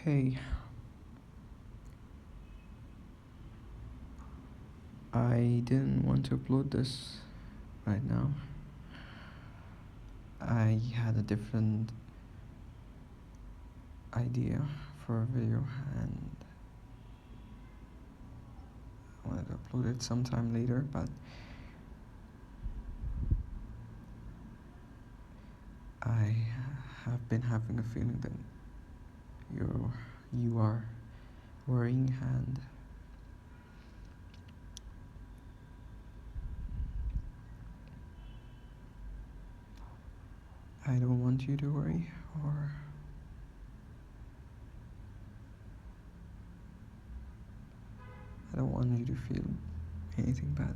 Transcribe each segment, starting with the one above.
Hey, I didn't want to upload this right now. I had a different idea for a video and I wanted to upload it sometime later, but I have been having a feeling that you are worrying, and I don't want you to worry, or I don't want you to feel anything bad.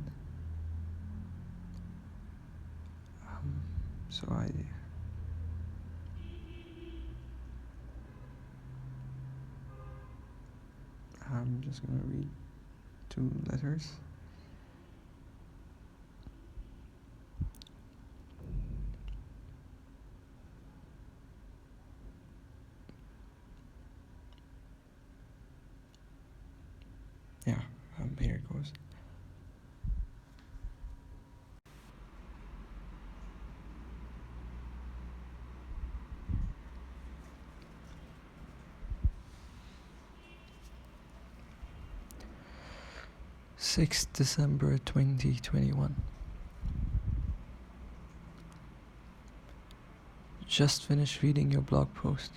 So I'm just gonna read 2 letters. Yeah, here it goes. December 6th, 2021. Just finished reading your blog post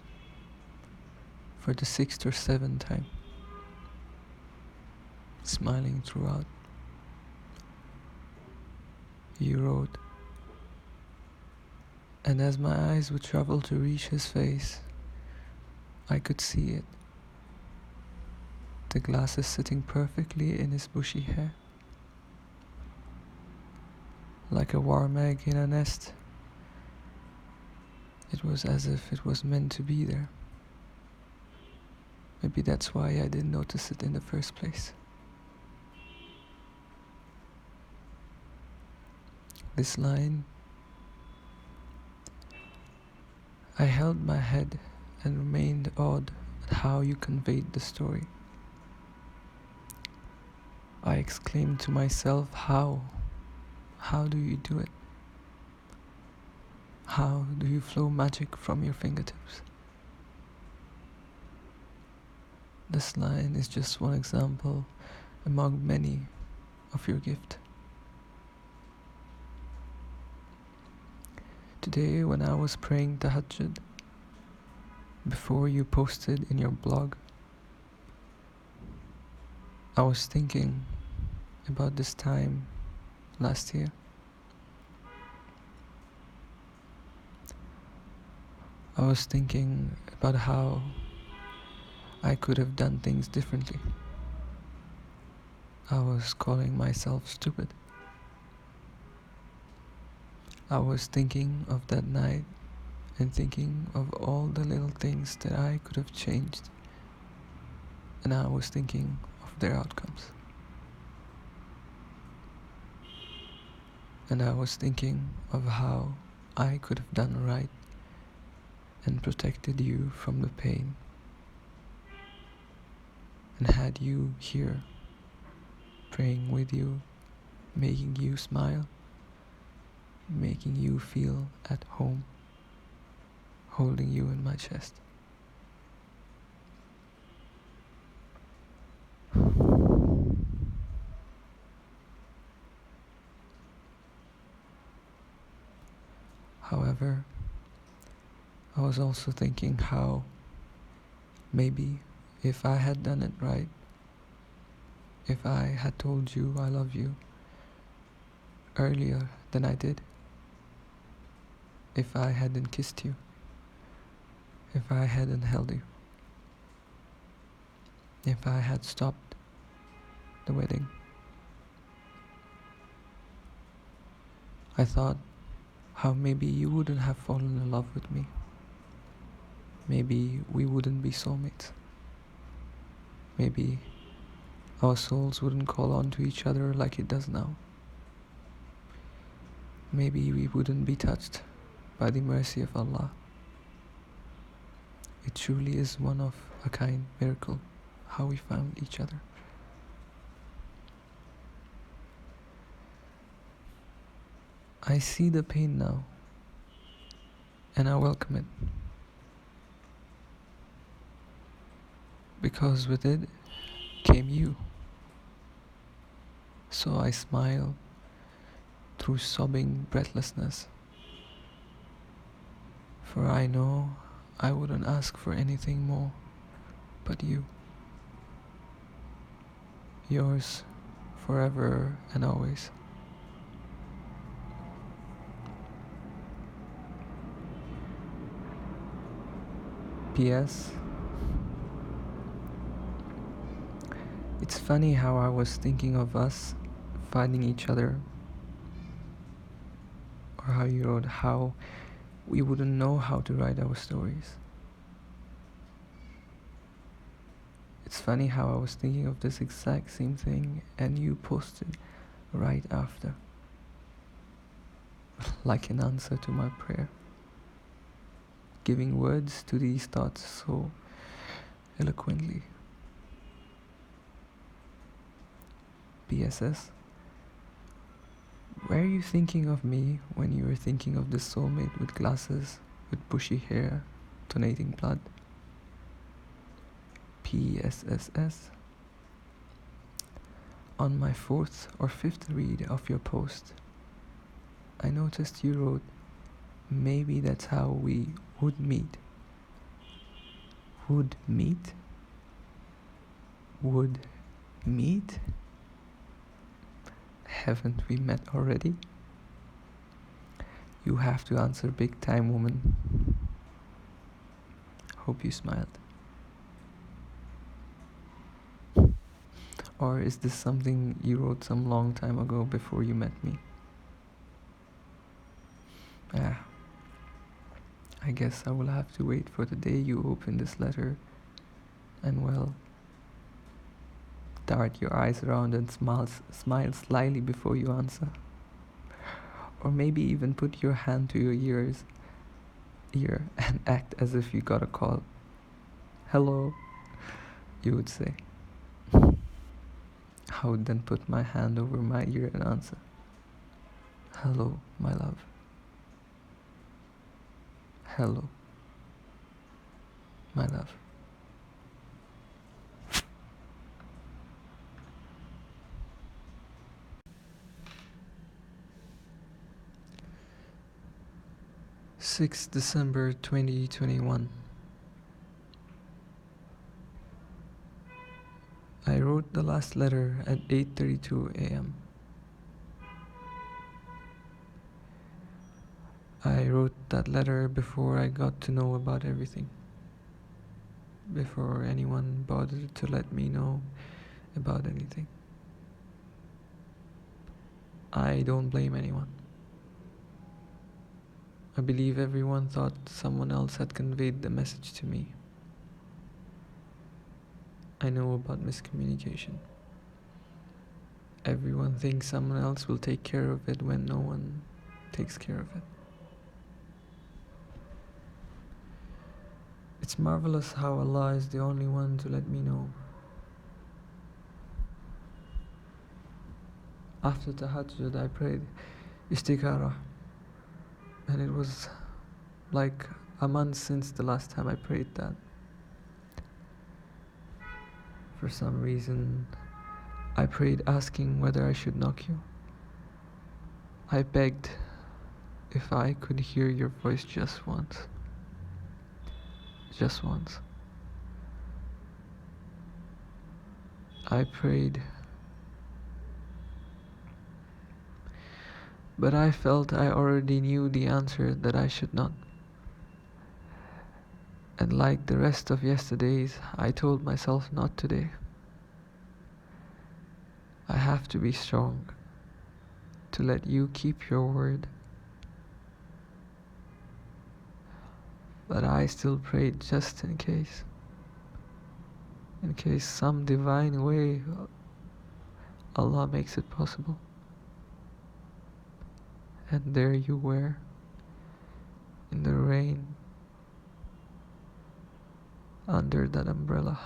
for the 6th or 7th time, smiling throughout. You wrote, and as my eyes would travel to reach his face, I could see it. The glasses sitting perfectly in his bushy hair. Like a warm egg in a nest. It was as if it was meant to be there. Maybe that's why I didn't notice it in the first place. This line, I held my head and remained awed at how you conveyed the story. I exclaimed to myself, how? How do you do it? How do you flow magic from your fingertips? This line is just one example among many of your gift. Today, when I was praying Tahajjud, before you posted in your blog, I was thinking about this time last year. I was thinking about how I could have done things differently. I was calling myself stupid. I was thinking of that night and thinking of all the little things that I could have changed, and I was thinking of their outcomes. And I was thinking of how I could have done right and protected you from the pain, and had you here, praying with you, making you smile, making you feel at home, holding you in my chest. However, I was also thinking how maybe if I had done it right, if I had told you I love you earlier than I did, if I hadn't kissed you, if I hadn't held you, if I had stopped the wedding, I thought how maybe you wouldn't have fallen in love with me. Maybe we wouldn't be soulmates. Maybe our souls wouldn't call on to each other like it does now. Maybe we wouldn't be touched by the mercy of Allah. It truly is one of a kind miracle how we found each other. I see the pain now, and I welcome it. Because with it came you. So I smile through sobbing breathlessness. For I know I wouldn't ask for anything more but you. Yours forever and always. P.S. It's funny how I was thinking of us finding each other, or how you wrote how we wouldn't know how to write our stories. It's funny how I was thinking of this exact same thing and you posted right after, like an answer to my prayer, giving words to these thoughts so eloquently. PSS. Were you thinking of me when you were thinking of the soulmate with glasses, with bushy hair, donating blood? PSSS. On my fourth or fifth read of your post, I noticed you wrote, maybe that's how we would meet. Would meet? Would meet? Haven't we met already? You have to answer big time, woman. Hope you smiled. Or is this something you wrote some long time ago before you met me? I guess I will have to wait for the day you open this letter and, well, dart your eyes around and smile slyly before you answer. Or maybe even put your hand to your ear and act as if you got a call. Hello, you would say. I would then put my hand over my ear and answer. Hello, my love. Hello, my love. December 6th, 2021. I wrote the last letter at 8:32 a.m. I wrote that letter before I got to know about everything. Before anyone bothered to let me know about anything. I don't blame anyone. I believe everyone thought someone else had conveyed the message to me. I know about miscommunication. Everyone thinks someone else will take care of it when no one takes care of it. It's marvelous how Allah is the only one to let me know. After Tahajjud, I prayed Istikhara, and it was like a month since the last time I prayed that. For some reason, I prayed asking whether I should knock you. I begged if I could hear your voice just once. Just once. I prayed, but I felt I already knew the answer, that I should not. And like the rest of yesterdays, I told myself not today. I have to be strong to let you keep your word. But I still prayed just in case. In case some divine way Allah makes it possible. And there you were, in the rain, under that umbrella.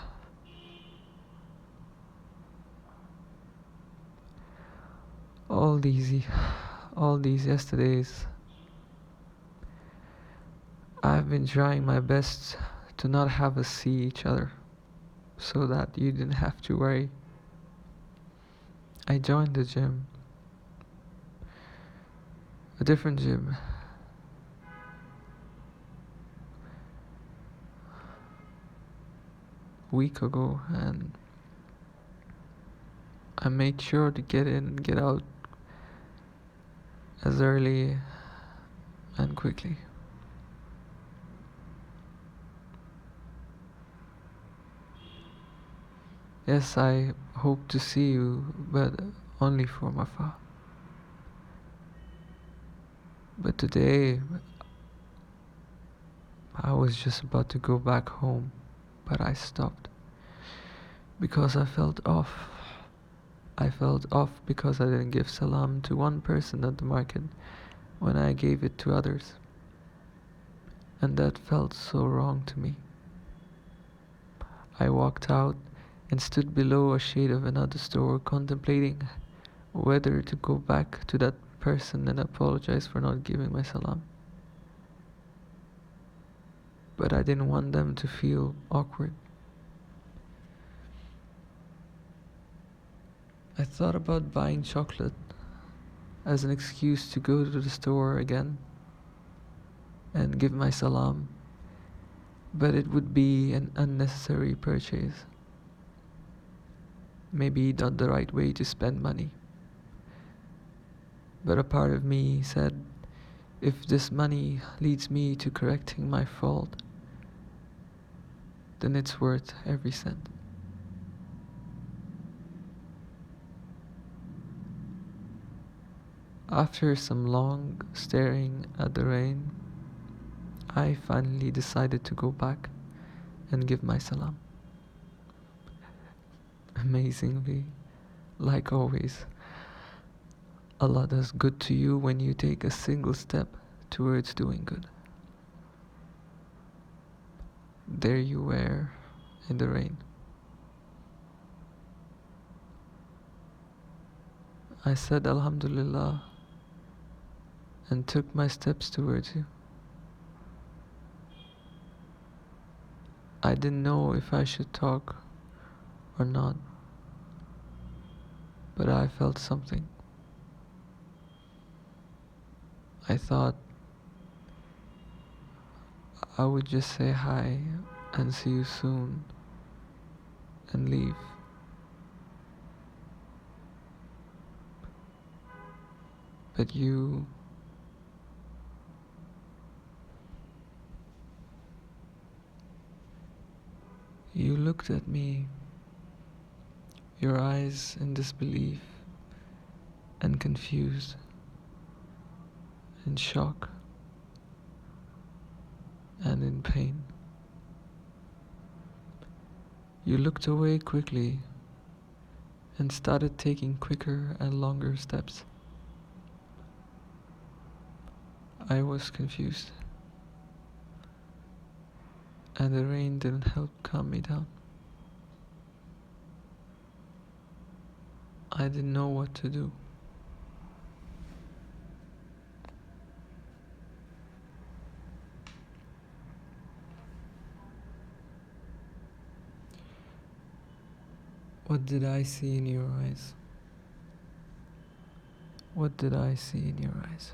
All these, all these yesterdays, I've been trying my best to not have us see each other, so that you didn't have to worry. I joined the gym, a different gym, a week ago, and I made sure to get in and get out as early and quickly. Yes, I hope to see you, but only from afar. But today, I was just about to go back home, but I stopped because I felt off. I felt off because I didn't give salam to one person at the market when I gave it to others. And that felt so wrong to me. I walked out and stood below a shade of another store contemplating whether to go back to that person and apologize for not giving my salam. But I didn't want them to feel awkward. I thought about buying chocolate as an excuse to go to the store again and give my salam, but it would be an unnecessary purchase. Maybe not the right way to spend money. But a part of me said, if this money leads me to correcting my fault, then it's worth every cent. After some long staring at the rain, I finally decided to go back and give my salam. Amazingly, like always, Allah does good to you when you take a single step towards doing good. There you were in the rain. I said Alhamdulillah and took my steps towards you. I didn't know if I should talk or not, but I felt something. I thought I would just say hi and see you soon and leave. But you looked at me, your eyes in disbelief and confused in shock and in pain. You looked away quickly and started taking quicker and longer steps. I was confused, and the rain didn't help calm me down. I didn't know what to do. What did I see in your eyes? What did I see in your eyes?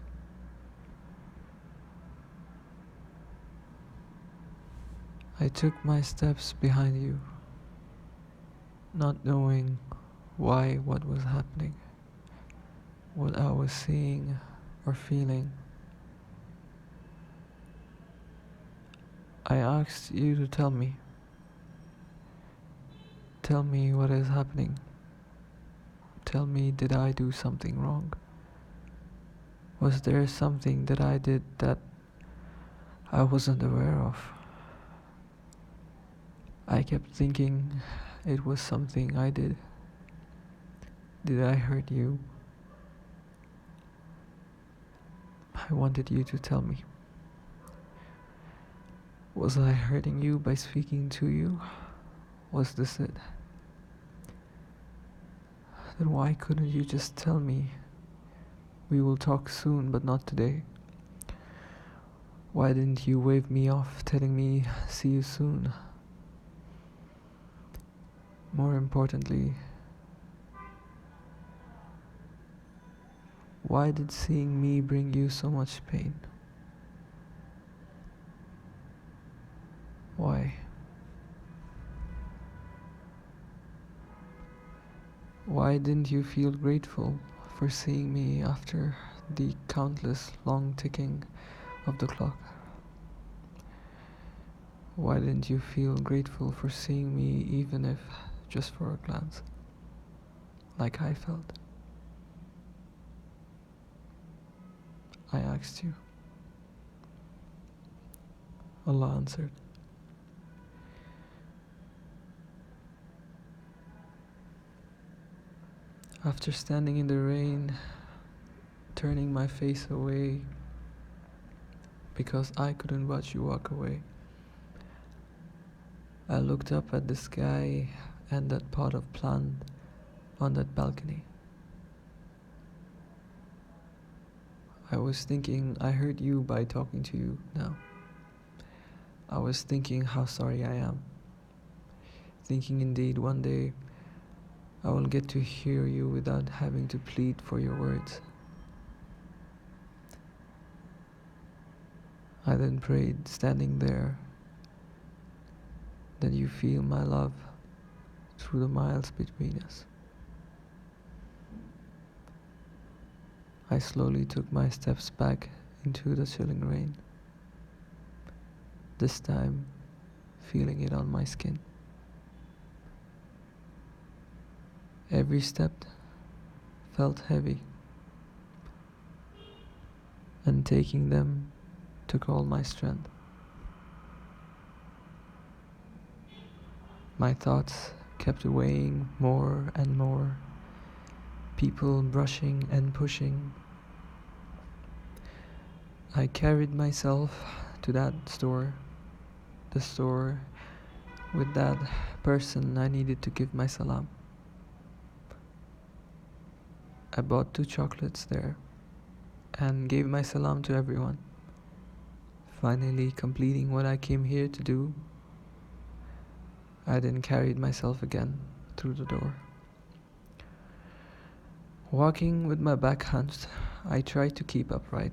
I took my steps behind you, not knowing why what was happening, what I was seeing or feeling. I asked you to tell me what is happening. Tell me, did I do something wrong? Was there something that I did that I wasn't aware of? I kept thinking it was something I did. Did I hurt you? I wanted you to tell me. Was I hurting you by speaking to you? Was this it? Then why couldn't you just tell me, we will talk soon but not today? Why didn't you wave me off, telling me, see you soon? More importantly, why did seeing me bring you so much pain? Why? Why didn't you feel grateful for seeing me after the countless long ticking of the clock? Why didn't you feel grateful for seeing me, even if just for a glance, like I felt? I asked you. Allah answered. After standing in the rain, turning my face away because I couldn't watch you walk away, I looked up at the sky and that pot of plant on that balcony. I was thinking I hurt you by talking to you now. I was thinking how sorry I am. Thinking indeed one day I will get to hear you without having to plead for your words. I then prayed, standing there, that you feel my love through the miles between us. I slowly took my steps back into the chilling rain, this time feeling it on my skin. Every step felt heavy, and taking them took all my strength. My thoughts kept weighing more and more, people brushing and pushing. I carried myself to that store, the store with that person I needed to give my salam. I bought 2 chocolates there and gave my salam to everyone, finally completing what I came here to do. I then carried myself again through the door. Walking with my back hunched, I tried to keep upright.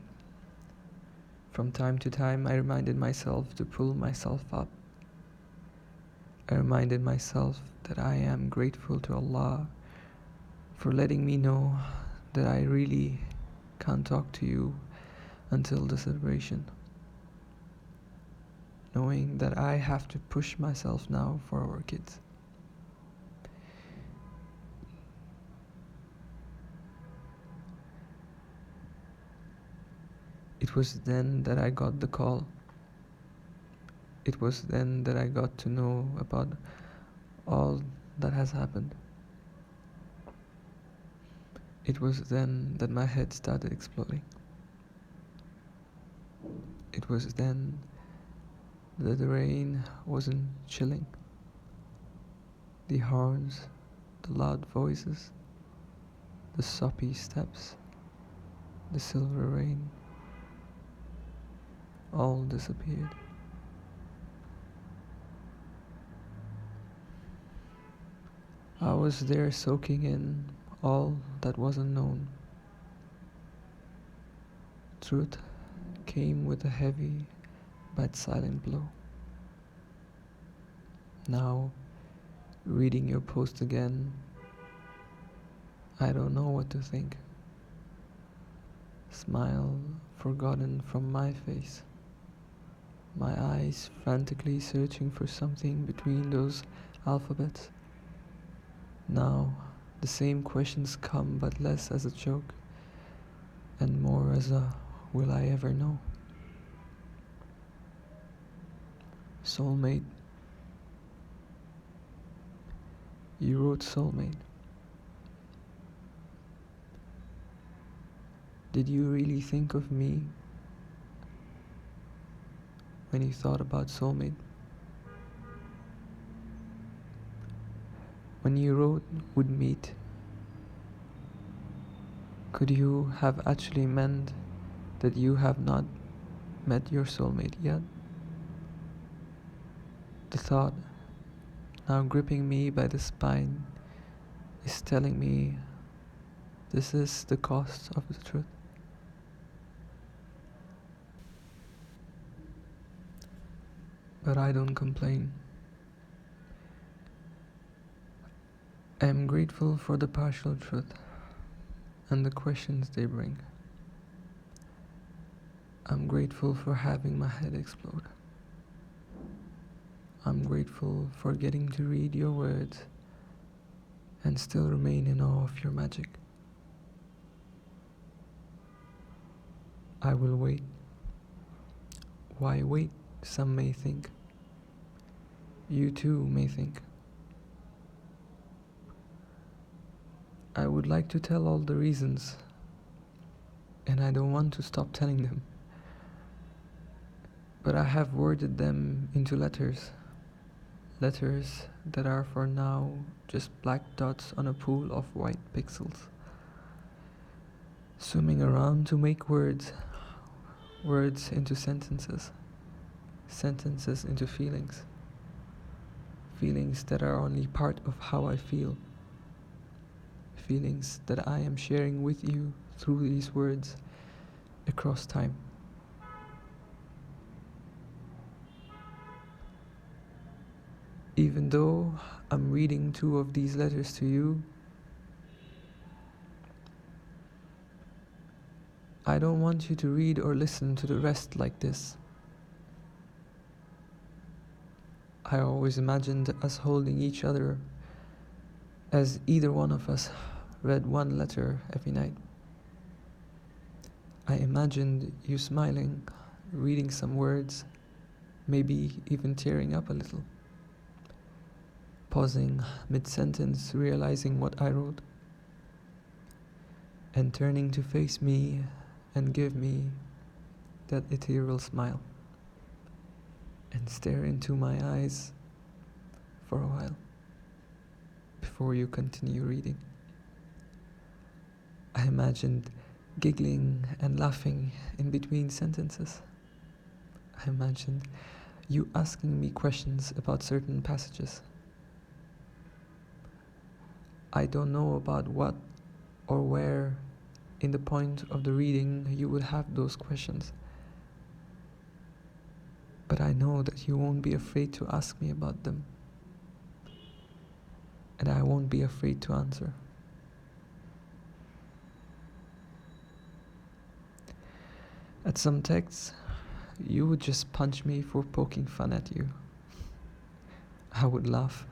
From time to time, I reminded myself to pull myself up. I reminded myself that I am grateful to Allah for letting me know that I really can't talk to you until the celebration, knowing that I have to push myself now for our kids. It was then that I got the call. It was then that I got to know about all that has happened. It was then that my head started exploding. It was then that the rain wasn't chilling. The horns, the loud voices, the soppy steps, the silver rain, all disappeared. I was there soaking in all that wasn't known. Truth came with a heavy but silent blow. Now, reading your post again, I don't know what to think. Smile forgotten from my face. My eyes frantically searching for something between those alphabets. Now, the same questions come but less as a joke and more as a will I ever know? Soulmate. You wrote Soulmate. Did you really think of me when you thought about soulmate? When you wrote would meet, could you have actually meant that you have not met your soulmate yet? The thought, now gripping me by the spine, is telling me this is the cost of the truth. But I don't complain. I am grateful for the partial truth and the questions they bring. I'm grateful for having my head explode. I'm grateful for getting to read your words and still remain in awe of your magic. I will wait. Why wait? Some may think. You too may think. I would like to tell all the reasons, and I don't want to stop telling them. But I have worded them into letters. Letters that are for now just black dots on a pool of white pixels. Swimming around to make words. Words into sentences. Sentences into feelings. Feelings that are only part of how I feel. Feelings that I am sharing with you through these words across time. Even though I'm reading 2 of these letters to you, I don't want you to read or listen to the rest like this. I always imagined us holding each other as either one of us read 1 letter every night. I imagined you smiling, reading some words, maybe even tearing up a little. Pausing mid-sentence, realizing what I wrote, and turning to face me and give me that ethereal smile, and stare into my eyes for a while before you continue reading. I imagined giggling and laughing in between sentences. I imagined you asking me questions about certain passages. I don't know about what or where in the point of the reading you would have those questions. But I know that you won't be afraid to ask me about them. And I won't be afraid to answer. At some texts, you would just punch me for poking fun at you. I would laugh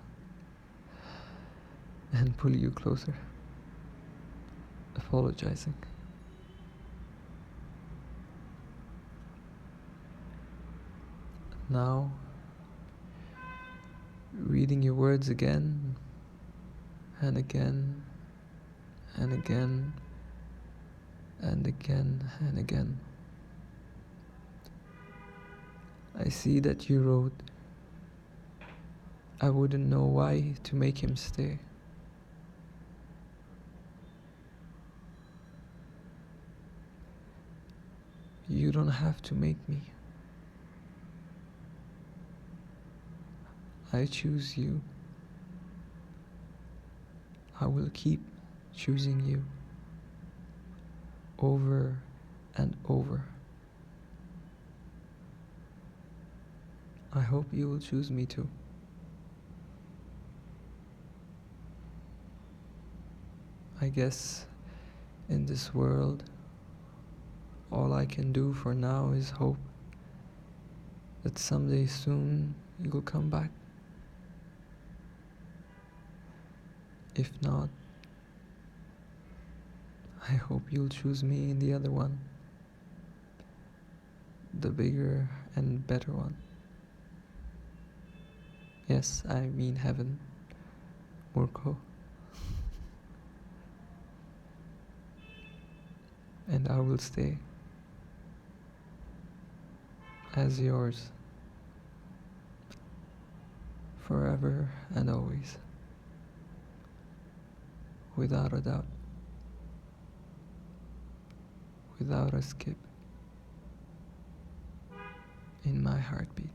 and pull you closer, apologizing. Now, reading your words again and again and again and again and again, I see that you wrote, I wouldn't know why to make him stay. You don't have to make me. I choose you. I will keep choosing you over and over. I hope you will choose me too. I guess in this world, all I can do for now is hope that someday soon you'll come back. If not, I hope you'll choose me in the other one, the bigger and better one. Yes, I mean heaven, Murko. And I will stay as yours. forever and always, without a doubt, without a skip in my heartbeat.